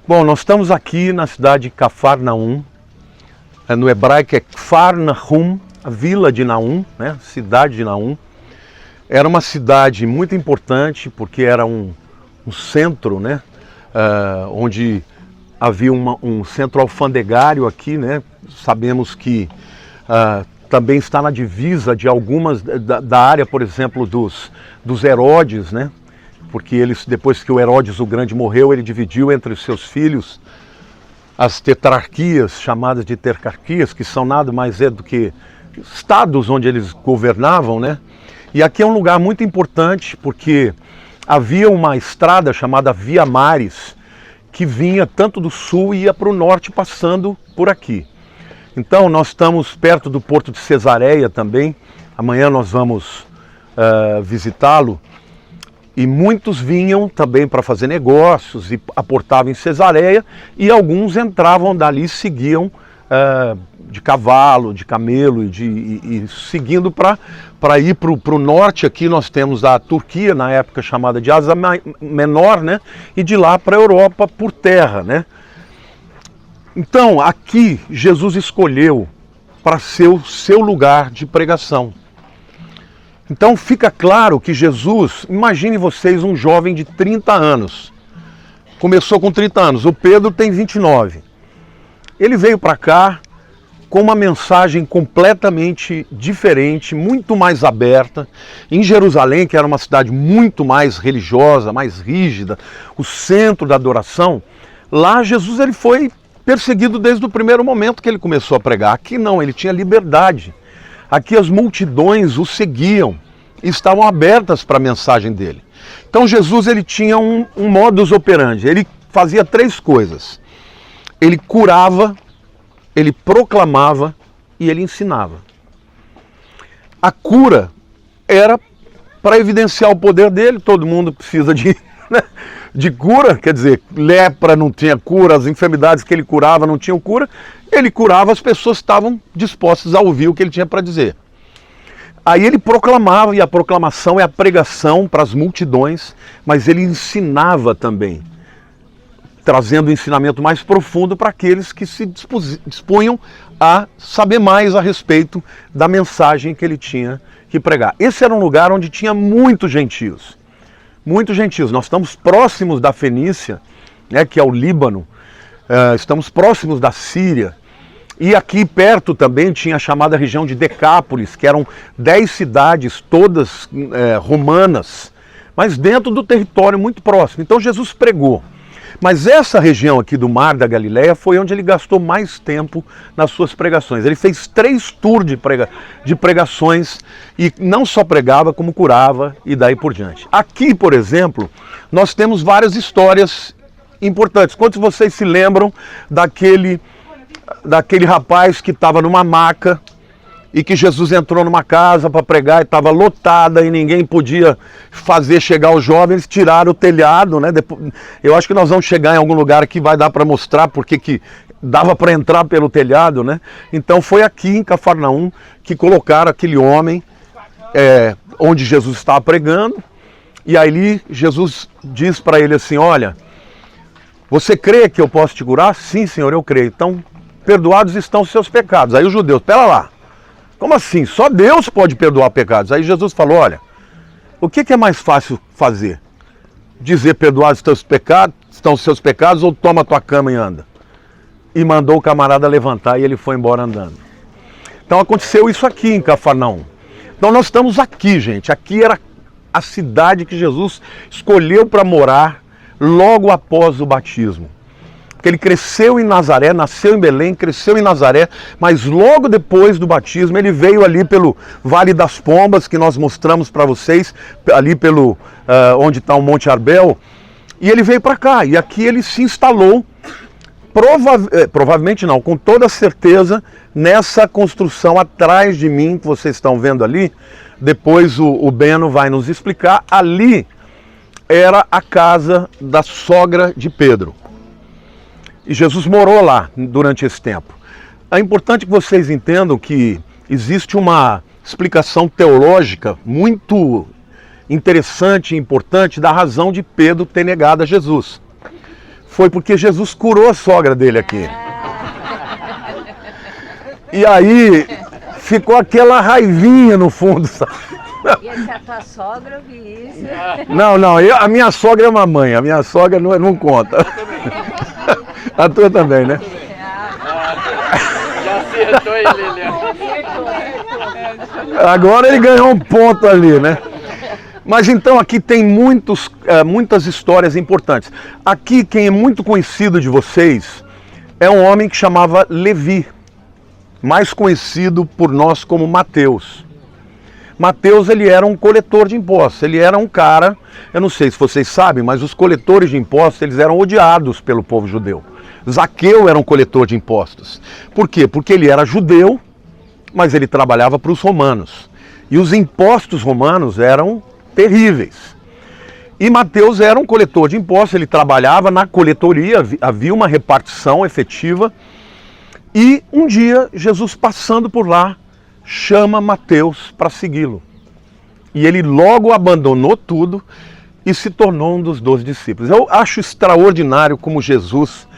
Bom, nós estamos aqui na cidade de Cafarnaum, no hebraico é Kfar Nahum, a vila de Naum, né? Cidade de Naum. Era uma cidade muito importante porque era um centro, né? Onde havia um centro alfandegário aqui, né? Sabemos que também está na divisa de algumas da área, por exemplo, dos Herodes, né? Porque eles, depois que o Herodes o Grande morreu, ele dividiu entre os seus filhos as tetrarquias, chamadas de tetrarquias, que são nada mais do que estados onde eles governavam, né? E aqui é um lugar muito importante porque havia uma estrada chamada Via Maris, que vinha tanto do sul e ia para o norte passando por aqui. Então nós estamos perto do porto de Cesareia também, amanhã nós vamos visitá-lo. E muitos vinham também para fazer negócios e aportavam em Cesareia, e alguns entravam dali e seguiam de cavalo, de camelo, e seguindo para ir para o norte. Aqui nós temos a Turquia, na época chamada de Ásia Menor, né? E de lá para a Europa por terra, né? Então aqui Jesus escolheu para ser o seu lugar de pregação. Então fica claro que Jesus, imagine vocês um jovem de 30 anos, começou com 30 anos, o Pedro tem 29. Ele veio para cá com uma mensagem completamente diferente, muito mais aberta. Em Jerusalém, que era uma cidade muito mais religiosa, mais rígida, o centro da adoração, lá Jesus ele foi perseguido desde o primeiro momento que ele começou a pregar. Aqui não, ele tinha liberdade. Aqui as multidões o seguiam e estavam abertas para a mensagem dele. Então Jesus ele tinha um modus operandi, ele fazia três coisas. Ele curava, ele proclamava e ele ensinava. A cura era para evidenciar o poder dele, todo mundo precisa de cura, quer dizer, lepra não tinha cura, as enfermidades que ele curava não tinham cura, ele curava, as pessoas estavam dispostas a ouvir o que ele tinha para dizer. Aí ele proclamava, e a proclamação é a pregação para as multidões, mas ele ensinava também, trazendo um ensinamento mais profundo para aqueles que se dispunham a saber mais a respeito da mensagem que ele tinha que pregar. Esse era um lugar onde tinha muitos gentios. Muitos gentios. Nós estamos próximos da Fenícia, né, que é o Líbano, estamos próximos da Síria, e aqui perto também tinha a chamada região de Decápolis, que eram 10 cidades, todas romanas, mas dentro do território muito próximo. Então Jesus pregou. Mas essa região aqui do Mar da Galileia foi onde ele gastou mais tempo nas suas pregações. Ele fez 3 tours de pregações e não só pregava, como curava e daí por diante. Aqui, por exemplo, nós temos várias histórias importantes. Quantos de vocês se lembram daquele rapaz que estava numa maca e que Jesus entrou numa casa para pregar e estava lotada e ninguém podia fazer chegar os jovens, tiraram o telhado, né? Eu acho que nós vamos chegar em algum lugar que vai dar para mostrar porque que dava para entrar pelo telhado, né? Então foi aqui em Cafarnaum que colocaram aquele homem onde Jesus estava pregando, e aí Jesus diz para ele assim: olha, você crê que eu posso te curar? Sim, Senhor, eu creio. Então, perdoados estão os seus pecados. Aí os judeus, pera lá, como assim? Só Deus pode perdoar pecados. Aí Jesus falou: olha, o que é mais fácil fazer? Dizer perdoados estão os seus pecados, ou toma a tua cama e anda? E mandou o camarada levantar e ele foi embora andando. Então aconteceu isso aqui em Cafarnaum. Então nós estamos aqui, gente. Aqui era a cidade que Jesus escolheu para morar logo após o batismo. Porque ele cresceu em Nazaré, nasceu em Belém, cresceu em Nazaré, mas logo depois do batismo ele veio ali pelo Vale das Pombas, que nós mostramos para vocês, ali pelo onde está o Monte Arbel, e ele veio para cá, e aqui ele se instalou, provavelmente não, com toda certeza, nessa construção atrás de mim, que vocês estão vendo ali. Depois o Beno vai nos explicar. Ali era a casa da sogra de Pedro. E Jesus morou lá durante esse tempo. É importante que vocês entendam que existe uma explicação teológica muito interessante e importante da razão de Pedro ter negado a Jesus. foi porque Jesus curou a sogra dele aqui. E aí ficou aquela raivinha no fundo, sabe? E se a tua sogra ouvir isso? Não, a minha sogra é mamãe, a minha sogra não conta. A tua também, né? Já acertou ele, Lilian. Agora ele ganhou um ponto ali, né? Mas então aqui tem muitas histórias importantes. Aqui quem é muito conhecido de vocês é um homem que chamava Levi, mais conhecido por nós como Mateus. Mateus, ele era um coletor de impostos, ele era um cara, eu não sei se vocês sabem, mas os coletores de impostos, eles eram odiados pelo povo judeu. Zaqueu era um coletor de impostos. Por quê? Porque ele era judeu, mas ele trabalhava para os romanos. E os impostos romanos eram terríveis. E Mateus era um coletor de impostos, ele trabalhava na coletoria, havia uma repartição efetiva. E um dia, Jesus passando por lá, chama Mateus para segui-lo. E ele logo abandonou tudo e se tornou um dos 12 discípulos. Eu acho extraordinário como Jesus,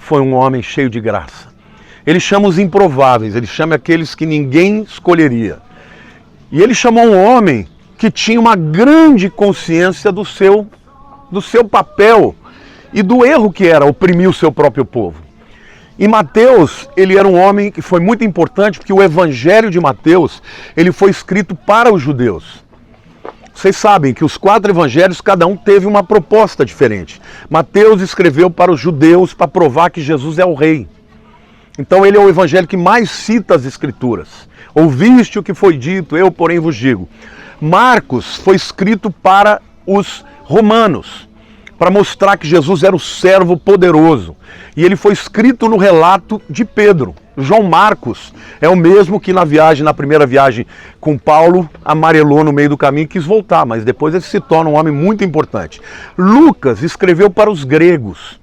foi um homem cheio de graça. Ele chama os improváveis, ele chama aqueles que ninguém escolheria. E ele chamou um homem que tinha uma grande consciência do seu papel e do erro que era oprimir o seu próprio povo. E Mateus, ele era um homem que foi muito importante porque o Evangelho de Mateus, ele foi escrito para os judeus. Vocês sabem que os 4 evangelhos, cada um teve uma proposta diferente. Mateus escreveu para os judeus para provar que Jesus é o rei. Então ele é o evangelho que mais cita as escrituras. Ouviste o que foi dito, eu porém vos digo. Marcos foi escrito para os romanos, para mostrar que Jesus era o servo poderoso. E ele foi escrito no relato de Pedro. João Marcos é o mesmo que na primeira viagem com Paulo, amarelou no meio do caminho e quis voltar, mas depois ele se torna um homem muito importante. Lucas escreveu para os gregos,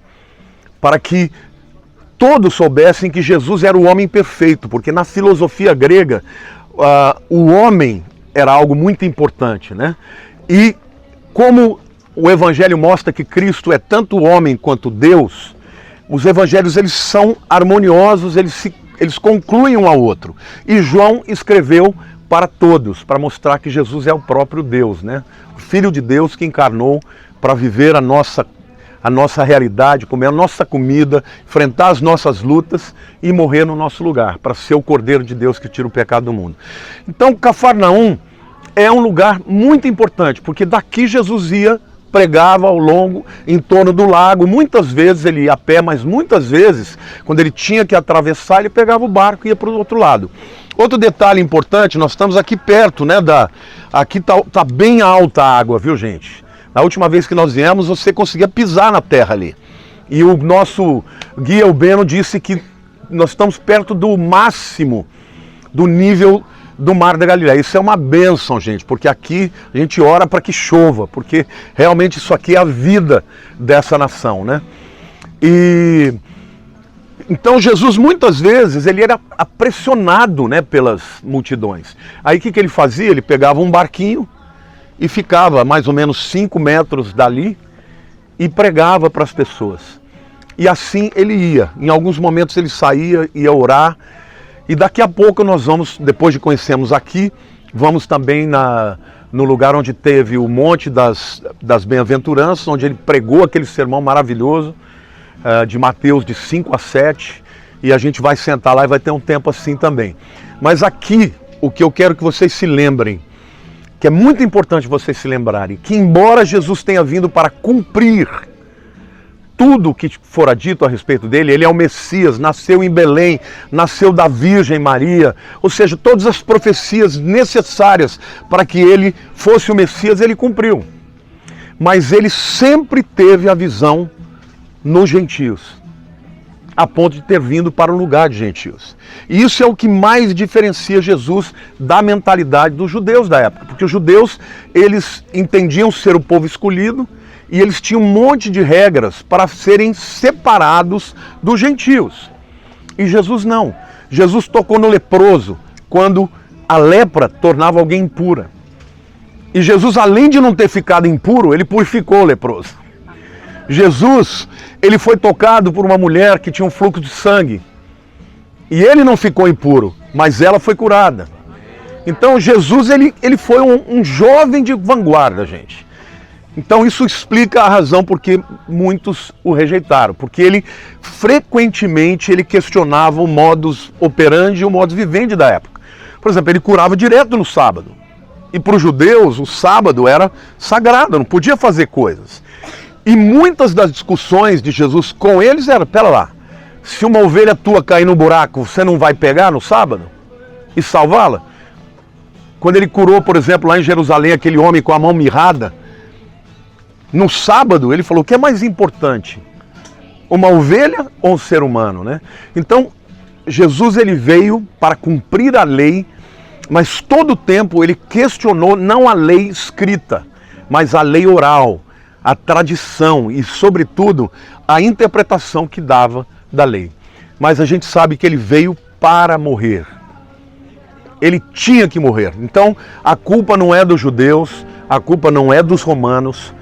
para que todos soubessem que Jesus era o homem perfeito, porque na filosofia grega, o homem era algo muito importante, né? E como o Evangelho mostra que Cristo é tanto homem quanto Deus, os Evangelhos eles são harmoniosos, eles concluem um ao outro. E João escreveu para todos, para mostrar que Jesus é o próprio Deus, né? O Filho de Deus que encarnou para viver a nossa realidade, comer a nossa comida, enfrentar as nossas lutas e morrer no nosso lugar, para ser o Cordeiro de Deus que tira o pecado do mundo. Então, Cafarnaum é um lugar muito importante, porque daqui Jesus pregava ao longo, em torno do lago. Muitas vezes ele ia a pé, mas muitas vezes, quando ele tinha que atravessar, ele pegava o barco e ia para o outro lado. Outro detalhe importante, nós estamos aqui perto, né, aqui tá bem alta a água, viu, gente? Na última vez que nós viemos, você conseguia pisar na terra ali. E o nosso guia, o Beno, disse que nós estamos perto do máximo do nível do Mar da Galileia. Isso é uma bênção, gente, porque aqui a gente ora para que chova, porque realmente isso aqui é a vida dessa nação, né? E então Jesus muitas vezes ele era pressionado, né, pelas multidões. Aí o que ele fazia? Ele pegava um barquinho e ficava mais ou menos 5 metros dali e pregava para as pessoas. E assim ele ia. Em alguns momentos ele saía, ia orar. E daqui a pouco nós vamos, depois de conhecermos aqui, vamos também no lugar onde teve o Monte das Bem-aventuranças, onde ele pregou aquele sermão maravilhoso de Mateus de 5 a 7. E a gente vai sentar lá e vai ter um tempo assim também. Mas aqui, o que eu quero que vocês se lembrem, que é muito importante vocês se lembrarem, que embora Jesus tenha vindo para cumprir tudo o que fora dito a respeito dele, ele é o Messias, nasceu em Belém, nasceu da Virgem Maria, ou seja, todas as profecias necessárias para que ele fosse o Messias, ele cumpriu. Mas ele sempre teve a visão nos gentios, a ponto de ter vindo para o lugar de gentios. E isso é o que mais diferencia Jesus da mentalidade dos judeus da época, porque os judeus, eles entendiam ser o povo escolhido, e eles tinham um monte de regras para serem separados dos gentios. E Jesus não. Jesus tocou no leproso quando a lepra tornava alguém impura. E Jesus, além de não ter ficado impuro, ele purificou o leproso. Jesus, ele foi tocado por uma mulher que tinha um fluxo de sangue. E ele não ficou impuro, mas ela foi curada. Então Jesus, ele foi um jovem de vanguarda, gente. Então isso explica a razão por que muitos o rejeitaram. Porque ele, frequentemente, ele questionava o modus operandi e o modus vivendi da época. Por exemplo, ele curava direto no sábado. E para os judeus, o sábado era sagrado, não podia fazer coisas. E muitas das discussões de Jesus com eles eram, pera lá, se uma ovelha tua cair no buraco, você não vai pegar no sábado e salvá-la? Quando ele curou, por exemplo, lá em Jerusalém, aquele homem com a mão mirrada, no sábado ele falou, o que é mais importante? Uma ovelha ou um ser humano, né? Então, Jesus ele veio para cumprir a lei, mas todo o tempo ele questionou não a lei escrita, mas a lei oral, a tradição e, sobretudo, a interpretação que dava da lei. Mas a gente sabe que ele veio para morrer. Ele tinha que morrer. Então, a culpa não é dos judeus, a culpa não é dos romanos.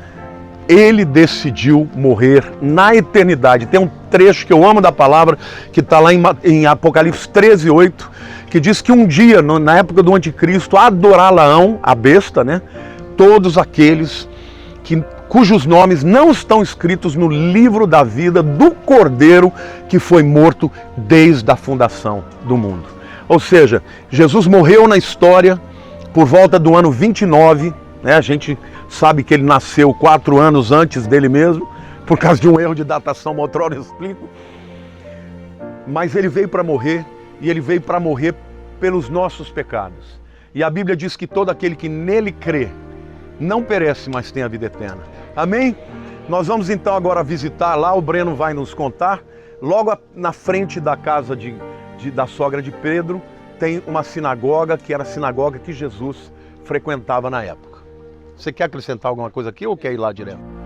Ele decidiu morrer na eternidade. Tem um trecho que eu amo da palavra, que está lá em Apocalipse 13:8, que diz que um dia, na época do anticristo, adorá-la-ão, a besta, né? Todos aqueles cujos nomes não estão escritos no livro da vida do Cordeiro que foi morto desde a fundação do mundo. Ou seja, Jesus morreu na história por volta do ano 29, né? A gente sabe que ele nasceu 4 anos antes dele mesmo, por causa de um erro de datação, uma outra hora eu explico. Mas ele veio para morrer, e ele veio para morrer pelos nossos pecados. E a Bíblia diz que todo aquele que nele crê, não perece, mas tem a vida eterna. Amém? Nós vamos então agora visitar lá, o Breno vai nos contar, logo na frente da casa da sogra de Pedro, tem uma sinagoga, que era a sinagoga que Jesus frequentava na época. Você quer acrescentar alguma coisa aqui ou quer ir lá direto?